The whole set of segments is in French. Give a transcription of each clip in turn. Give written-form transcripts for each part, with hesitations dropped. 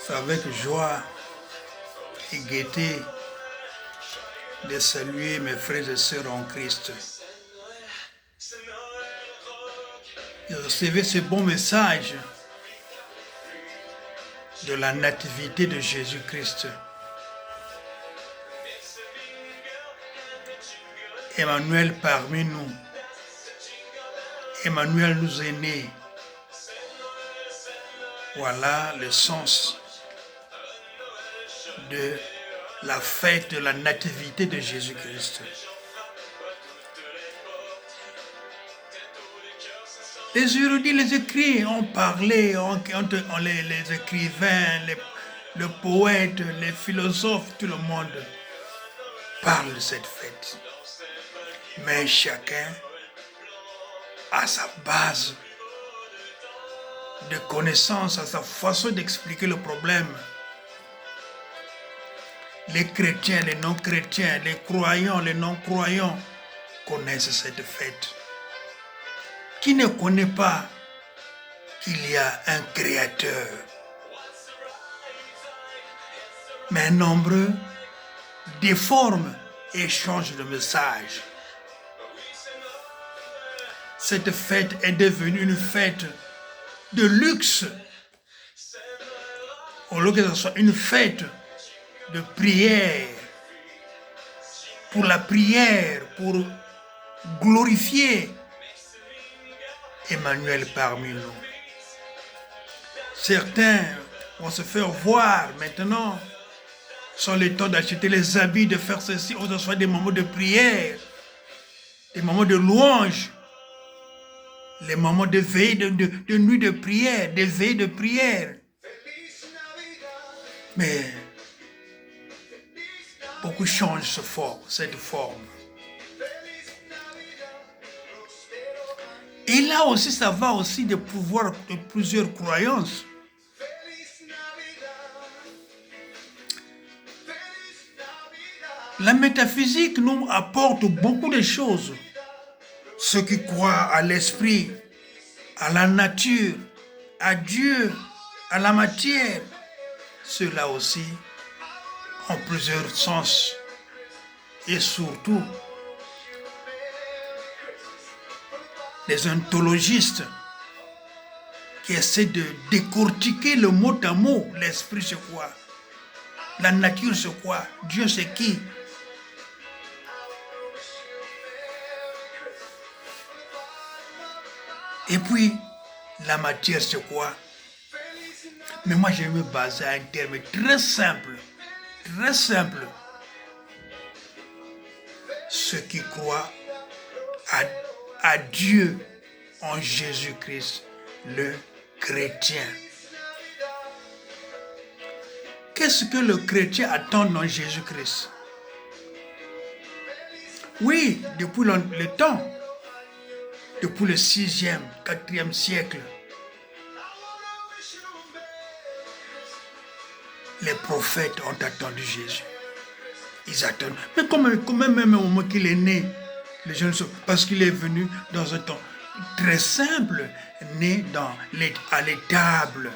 C'est avec joie et gaieté de saluer mes frères et sœurs en Christ. Et recevez ce bon message de la nativité de Jésus-Christ. Emmanuel parmi nous. Emmanuel nous est né. Voilà le sens de la fête de la nativité de Jésus-Christ. Les érudits, les écrits ont parlé, les écrivains, les poètes, les philosophes, tout le monde parle de cette fête. Mais chacun a sa base de connaissance, à sa façon d'expliquer le problème. Les chrétiens, les non-chrétiens, les croyants, les non-croyants connaissent cette fête. Qui ne connaît pas qu'il y a un créateur? Mais nombreux déforment et changent le message. Cette fête est devenue une fête de luxe, au lieu que ce soit une fête de prière, pour la prière, pour glorifier Emmanuel parmi nous. Certains vont se faire voir maintenant, sont le temps d'acheter les habits, de faire ceci, ou ce soit des moments de prière, des moments de louange, les moments de veille, de nuit de prière, des veilles de prière. Mais beaucoup changent cette forme. Et là aussi, ça va aussi de pouvoir de plusieurs croyances. La métaphysique nous apporte beaucoup de choses. Ceux qui croient à l'esprit, à la nature, à Dieu, à la matière, ceux-là aussi ont plusieurs sens. Et surtout, les ontologistes qui essaient de décortiquer le mot à mot. L'esprit c'est quoi? La nature c'est quoi? Dieu c'est qui? Et puis, la matière c'est quoi? Mais moi je vais me baser à un terme très simple. Très simple. Ceux qui croient à Dieu en Jésus-Christ, le chrétien. Qu'est-ce que le chrétien attend dans Jésus-Christ? Oui, depuis le temps, depuis le 6e, 4e siècle, les prophètes ont attendu Jésus. Ils attendent. Mais quand même au moment qu'il est né, les jeunes sont, parce qu'il est venu dans un temps très simple, né à l'étable,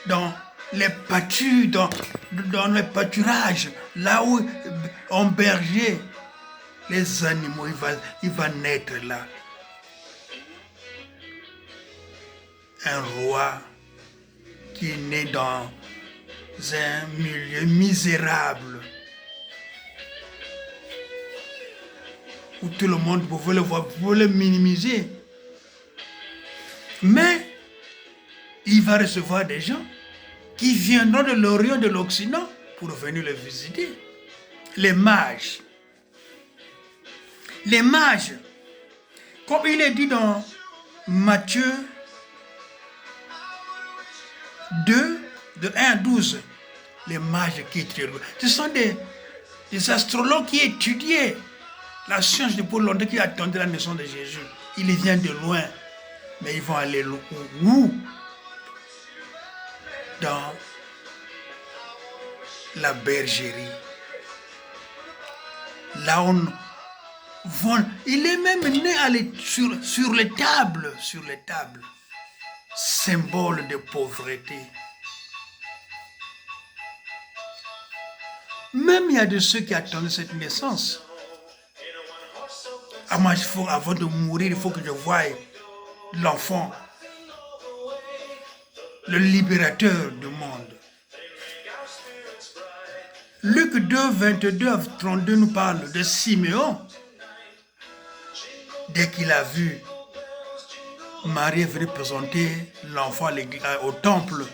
dans les pâtures, dans les pâturages, là où on berger les animaux, il va naître là. Un roi qui est né dans un milieu misérable, où tout le monde pouvait le voir, pouvait le minimiser. Mais il va recevoir des gens qui viendront de l'Orient, de l'Occident, pour venir le visiter. Les mages. Les mages, comme il est dit dans Matthieu 2, de 1 à 12, les mages qui trient. Ce sont des astrologues qui étudiaient la science depuis longtemps, qui attendaient la naissance de Jésus. Il vient de loin, mais ils vont aller où? Dans la bergerie. Là il est même né sur les tables, symbole de pauvreté. Même il y a de ceux qui attendaient cette naissance. Ah, moi, avant de mourir, il faut que je voie l'enfant, le libérateur du monde. Luc 2, 22 à 32 nous parle de Siméon. Dès qu'il a vu Marie venir présenter l'enfant au temple,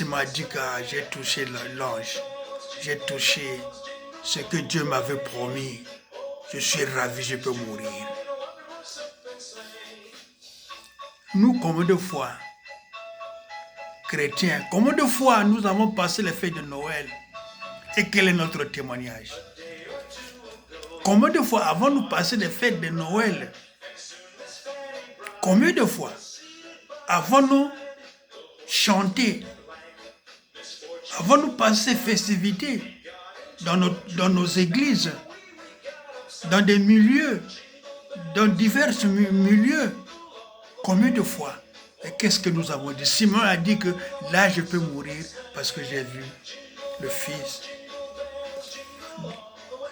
il m'a dit que j'ai touché l'ange. J'ai touché ce que Dieu m'avait promis. Je suis ravi, je peux mourir. Nous, combien de fois, chrétiens, combien de fois nous avons passé les fêtes de Noël? Et quel est notre témoignage? Combien de fois avons-nous passé les fêtes de Noël? Combien de fois avons-nous chanté? Avons-nous passé festivités dans nos églises, dans des milieux, dans divers milieux? Combien de fois? Et qu'est-ce que nous avons dit? Simon a dit que là, je peux mourir parce que j'ai vu le Fils,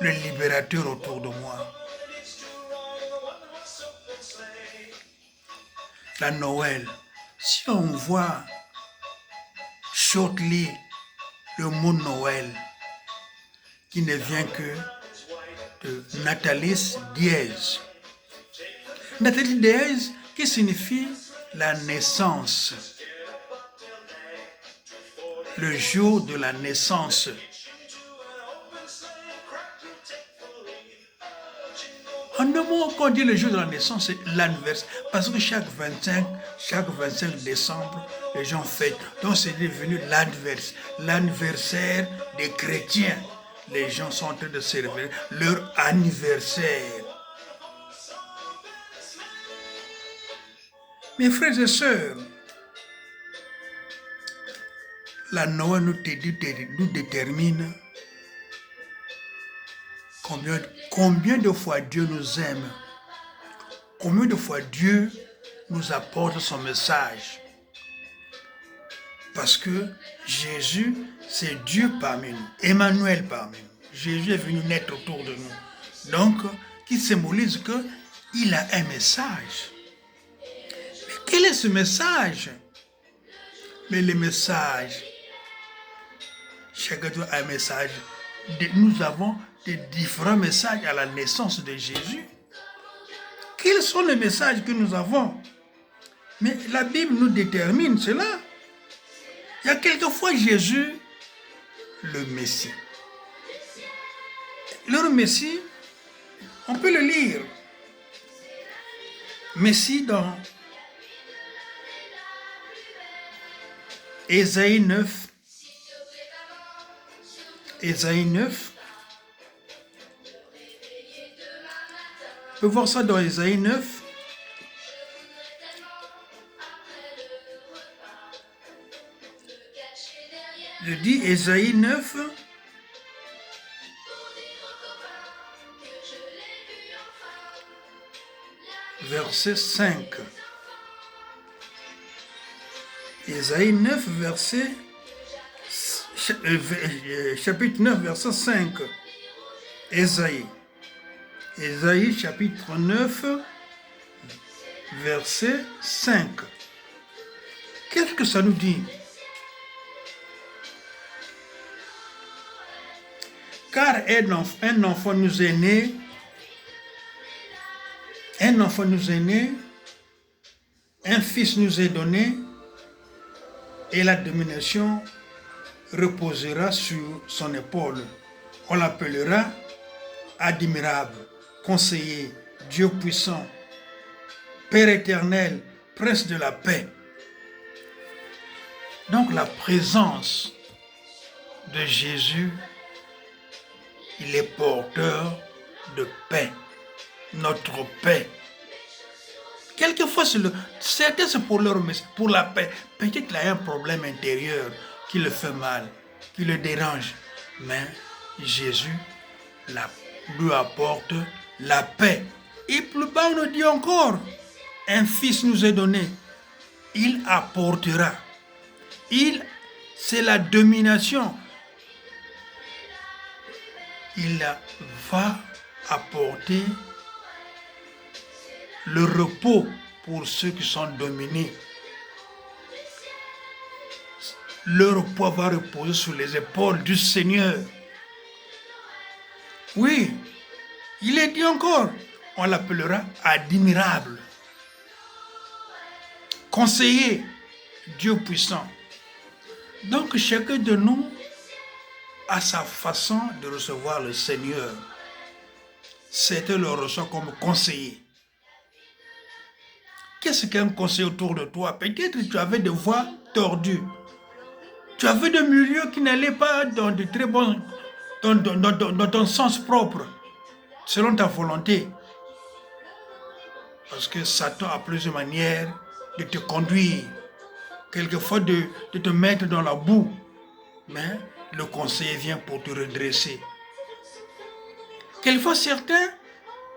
le libérateur autour de moi. La Noël, si on voit shortly le mot Noël, qui ne vient que de Natalis Dies. Natalis Dies, qui signifie la naissance. Le jour de la naissance. En un mot, quand on dit le jour de la naissance, c'est l'anniversaire. Parce que chaque 25 décembre, les gens fêtent. Donc c'est devenu l'anniversaire des chrétiens. Les gens sont en train de célébrer leur anniversaire. Mes frères et sœurs, la Noël nous détermine combien de fois Dieu nous aime, combien de fois Dieu nous apporte son message. Parce que Jésus, c'est Dieu parmi nous, Emmanuel parmi nous. Jésus est venu naître autour de nous. Donc, qui symbolise qu'il a un message. Mais quel est ce message? Mais le message, chacun a un message. Nous avons des différents messages à la naissance de Jésus. Quels sont les messages que nous avons? Mais la Bible nous détermine cela. Il y a quelquefois Jésus, le Messie. Le Messie, on peut le lire. Messie dans Ésaïe 9. Ésaïe 9. On peut voir ça dans Ésaïe 9. Je dis Ésaïe 9. Verset 5. Ésaïe 9, chapitre 9, verset 5. Ésaïe chapitre 9, verset 5. Qu'est-ce que ça nous dit? Car un enfant nous est né, un fils nous est donné, et la domination reposera sur son épaule. On l'appellera admirable, conseiller, Dieu puissant, Père éternel, prince de la paix. Donc la présence de Jésus Il est porteur de paix, notre paix. Quelquefois, certains c'est pour la paix. Peut-être qu'il a un problème intérieur qui le fait mal, qui le dérange. Mais Jésus lui apporte la paix. Et plus bas, on nous dit encore, un fils nous est donné. Il apportera. C'est la domination. Il va apporter le repos pour ceux qui sont dominés. Leur poids va reposer sur les épaules du Seigneur. Oui, il est dit encore, on l'appellera admirable, conseiller, Dieu puissant. Donc chacun de nous a sa façon de recevoir le Seigneur. Certains le reçoivent comme conseiller. Qu'est-ce qu'un conseiller autour de toi? Peut-être que tu avais des voies tordues. Tu avais des milieux qui n'allaient pas dans de très bons, dans ton sens propre, selon ta volonté. Parce que Satan a plusieurs manières de te conduire, quelquefois de te mettre dans la boue. Mais le conseiller vient pour te redresser. Quelquefois certains,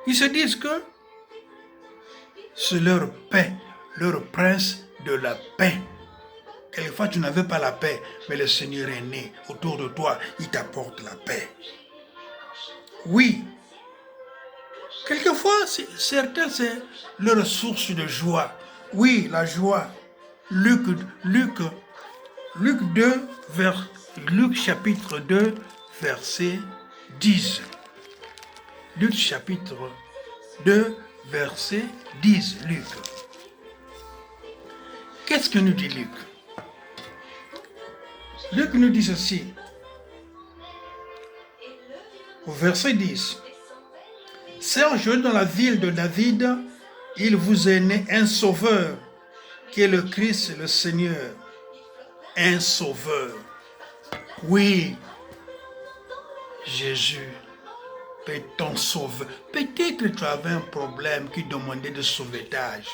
ils se disent que c'est leur paix, leur prince de la paix. Quelquefois, tu n'avais pas la paix, mais le Seigneur est né autour de toi, il t'apporte la paix. Oui. Quelquefois, certains, c'est leur source de joie. Oui, la joie. Luc chapitre 2, verset 10. Luc chapitre 2, verset 10. Luc. Qu'est-ce que nous dit Luc? Luc nous dit ceci, au verset 10. Serge, dans la ville de David, il vous est né un sauveur, qui est le Christ, le Seigneur. Un sauveur. Oui, Jésus est ton sauveur. Peut-être que tu avais un problème qui demandait de sauvetage.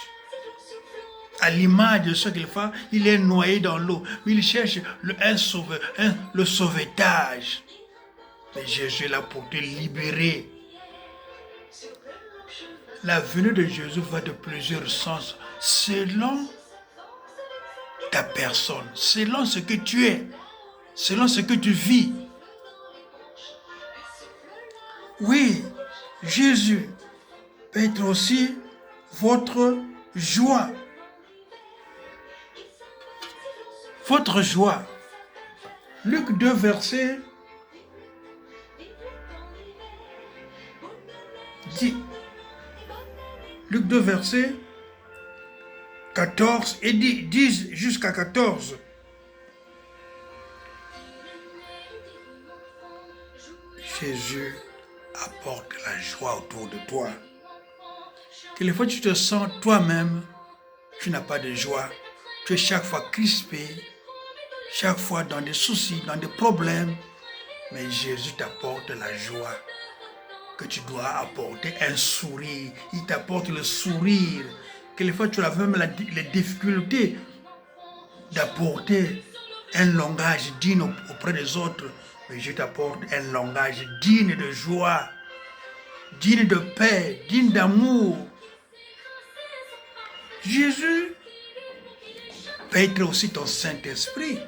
À l'image de ce qu'il fait, il est noyé dans l'eau. Il cherche le sauvetage. Mais Jésus est là pour te libérer. La venue de Jésus va de plusieurs sens, selon ta personne, selon ce que tu es, selon ce que tu vis. Oui, Jésus peut être aussi votre joie. Votre joie. Luc 2, verset 10. Luc 2, verset 14 et 10 jusqu'à 14. Jésus apporte la joie autour de toi. Quelquefois tu te sens toi-même, tu n'as pas de joie. Tu es chaque fois crispé, chaque fois dans des soucis, dans des problèmes. Mais Jésus t'apporte la joie que tu dois apporter, un sourire. Il t'apporte le sourire. Quelquefois tu as même les difficultés d'apporter un langage digne auprès des autres. Mais je t'apporte un langage digne de joie, digne de paix, digne d'amour. Jésus peut être aussi ton Saint-Esprit.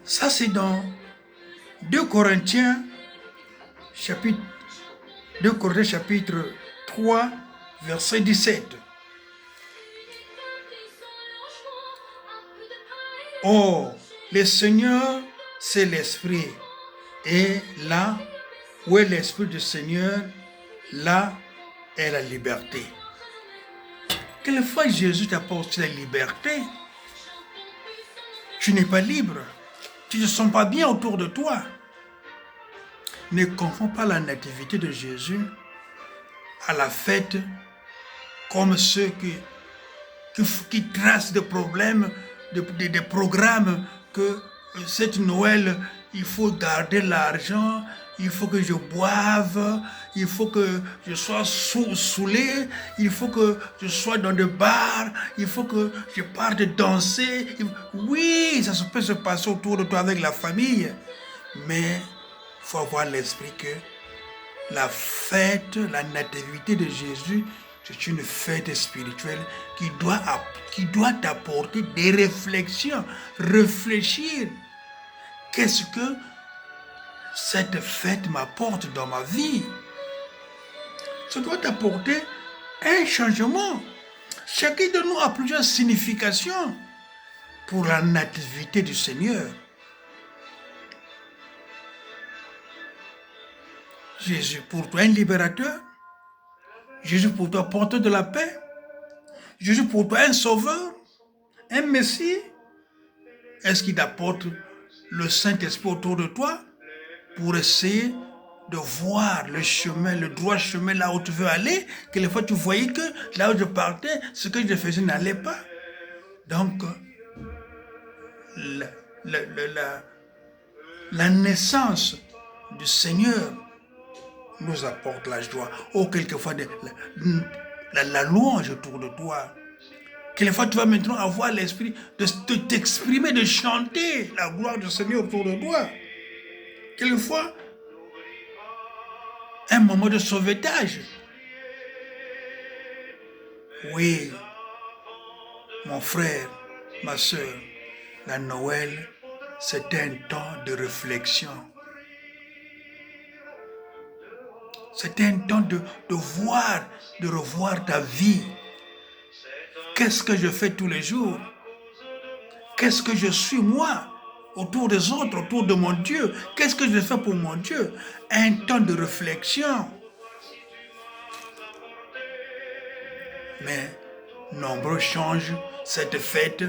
Ça, c'est dans 2 Corinthiens, chapitre 3, verset 17. Or, le Seigneur, c'est l'Esprit. Et là où est l'Esprit du Seigneur, là est la liberté. Quelquefois, Jésus t'apporte la liberté. Tu n'es pas libre. Tu ne te sens pas bien autour de toi. Ne confonds pas la nativité de Jésus à la fête comme ceux qui tracent des problèmes, des programmes que cette Noël, il faut garder l'argent, il faut que je boive, il faut que je sois saoulé, il faut que je sois dans des bars, il faut que je parte danser. Oui, ça peut se passer autour de toi avec la famille, mais il faut avoir l'esprit que la fête, la nativité de Jésus, c'est une fête spirituelle qui doit t'apporter des réflexions. Réfléchir. Qu'est-ce que cette fête m'apporte dans ma vie? Ça doit t'apporter un changement. Chacun de nous a plusieurs significations pour la nativité du Seigneur. Jésus pour toi un libérateur. Jésus pour toi porteur de la paix. Jésus pour toi un sauveur, un messie. Est-ce qu'il t'apporte le Saint-Esprit autour de toi pour essayer de voir le chemin, le droit chemin là où tu veux aller? Quelquefois tu voyais que là où je partais, ce que je faisais n'allait pas. Donc, la naissance du Seigneur nous apporte la joie. Oh, quelquefois, la louange autour de toi. Quelquefois, tu vas maintenant avoir l'esprit de t'exprimer, de chanter la gloire du Seigneur autour de toi. Quelquefois, un moment de sauvetage. Oui, mon frère, ma soeur, la Noël, c'est un temps de réflexion. C'est un temps de voir, de revoir ta vie. Qu'est-ce que je fais tous les jours? Qu'est-ce que je suis moi? Autour des autres, autour de mon Dieu. Qu'est-ce que je fais pour mon Dieu? Un temps de réflexion. Mais nombreux changent cette fête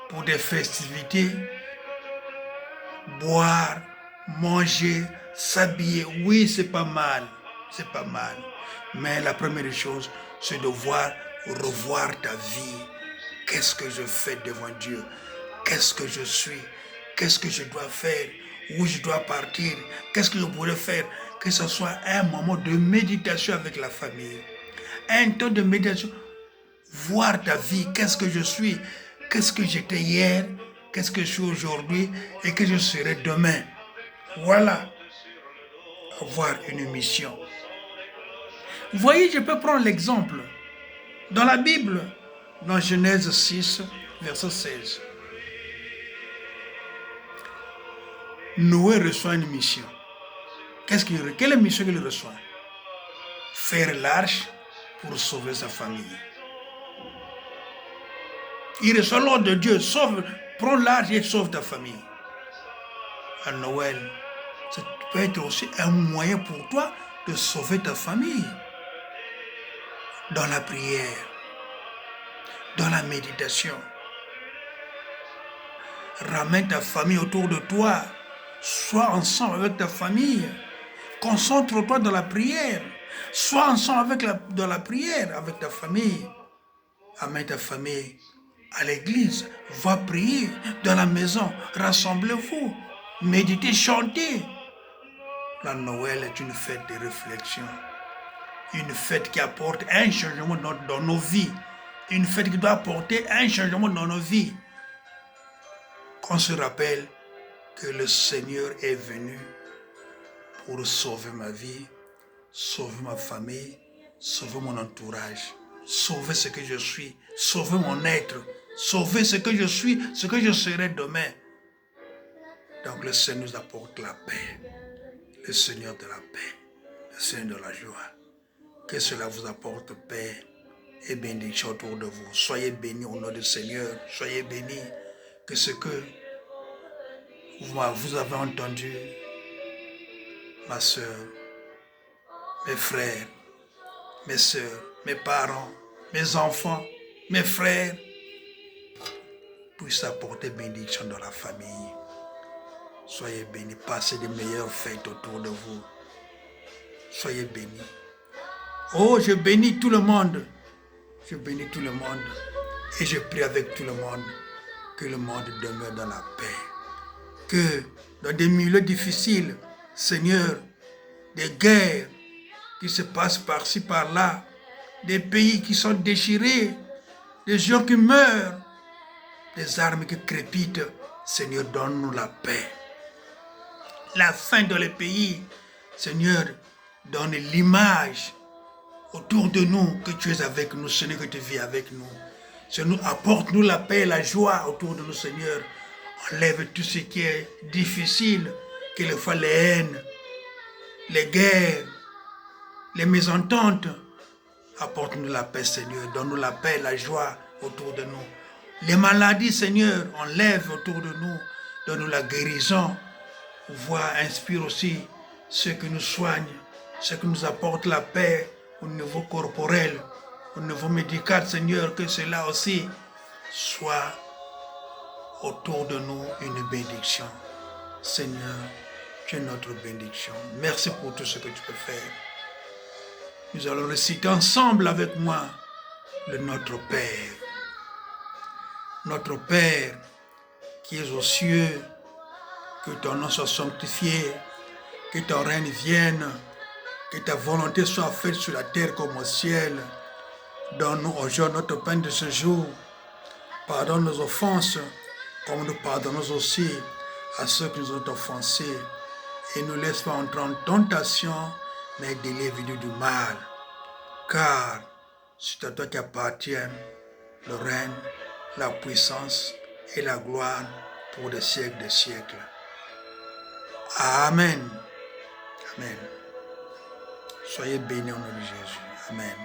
pour des festivités. Boire, manger, s'habiller. Oui, c'est pas mal. C'est pas mal. Mais la première chose, c'est de revoir ta vie. Qu'est-ce que je fais devant Dieu? Qu'est-ce que je suis? Qu'est-ce que je dois faire? Où je dois partir? Qu'est-ce que je pourrais faire? Que ce soit un moment de méditation avec la famille. Un temps de méditation. Voir ta vie. Qu'est-ce que je suis? Qu'est-ce que j'étais hier? Qu'est-ce que je suis aujourd'hui? Et que je serai demain. Voilà. Avoir une mission. Vous voyez, je peux prendre l'exemple. Dans la Bible, dans Genèse 6, verset 16. Noé reçoit une mission. Quelle mission qu'il reçoit? Faire l'arche pour sauver sa famille. Il reçoit l'ordre de Dieu, prends l'arche et sauve ta famille. À Noël, ça peut être aussi un moyen pour toi de sauver ta famille. Dans la prière, dans la méditation. Ramène ta famille autour de toi. Sois ensemble avec ta famille. Concentre-toi dans la prière. Sois ensemble dans la prière avec ta famille. Amène ta famille à l'église. Va prier dans la maison. Rassemblez-vous. Méditez, chantez. La Noël est une fête de réflexion. Une fête qui apporte un changement dans nos vies. Une fête qui doit apporter un changement dans nos vies. Qu'on se rappelle que le Seigneur est venu pour sauver ma vie, sauver ma famille, sauver mon entourage, sauver ce que je suis, sauver mon être, sauver ce que je suis, ce que je serai demain. Donc le Seigneur nous apporte la paix, le Seigneur de la paix, le Seigneur de la joie. Que cela vous apporte paix et bénédiction autour de vous. Soyez bénis au nom du Seigneur, soyez bénis que ce que vous avez entendu, ma soeur, mes frères, mes soeurs, mes parents, mes enfants, mes frères, puissent apporter bénédiction dans la famille. Soyez bénis, passez de meilleures fêtes autour de vous. Soyez bénis. Oh, je bénis tout le monde. Je bénis tout le monde. Et je prie avec tout le monde que le monde demeure dans la paix. que dans des milieux difficiles, Seigneur, des guerres qui se passent par-ci, par-là, des pays qui sont déchirés, des gens qui meurent, des armes qui crépitent, Seigneur, donne-nous la paix. La faim dans les pays, Seigneur, donne l'image autour de nous que tu es avec nous, Seigneur, que tu vis avec nous. Seigneur, apporte-nous la paix et la joie autour de nous, Seigneur. Enlève tout ce qui est difficile, quelquefois les haines, les guerres, les mésententes. Apporte-nous la paix, Seigneur. Donne-nous la paix et la joie autour de nous. Les maladies, Seigneur, enlève autour de nous. Donne-nous la guérison. Vois, inspire aussi ceux qui nous soignent, ceux qui nous apportent la paix au niveau corporel, au niveau médical, Seigneur, que cela aussi soit autour de nous une bénédiction. Seigneur, tu es notre bénédiction. Merci pour tout ce que tu peux faire. Nous allons réciter ensemble avec moi le Notre Père. Notre Père qui es aux cieux, que ton nom soit sanctifié, que ton règne vienne, que ta volonté soit faite sur la terre comme au ciel. Donne-nous aujourd'hui notre pain de ce jour. Pardonne nos offenses, comme nous pardonnons aussi à ceux qui nous ont offensés. Et ne laisse pas entrer en tentation, mais délivre-nous du mal. Car c'est à toi qui appartient le règne, la puissance et la gloire pour des siècles des siècles. Amen. Amen. Soyez bénis au nom de Jésus. Amen.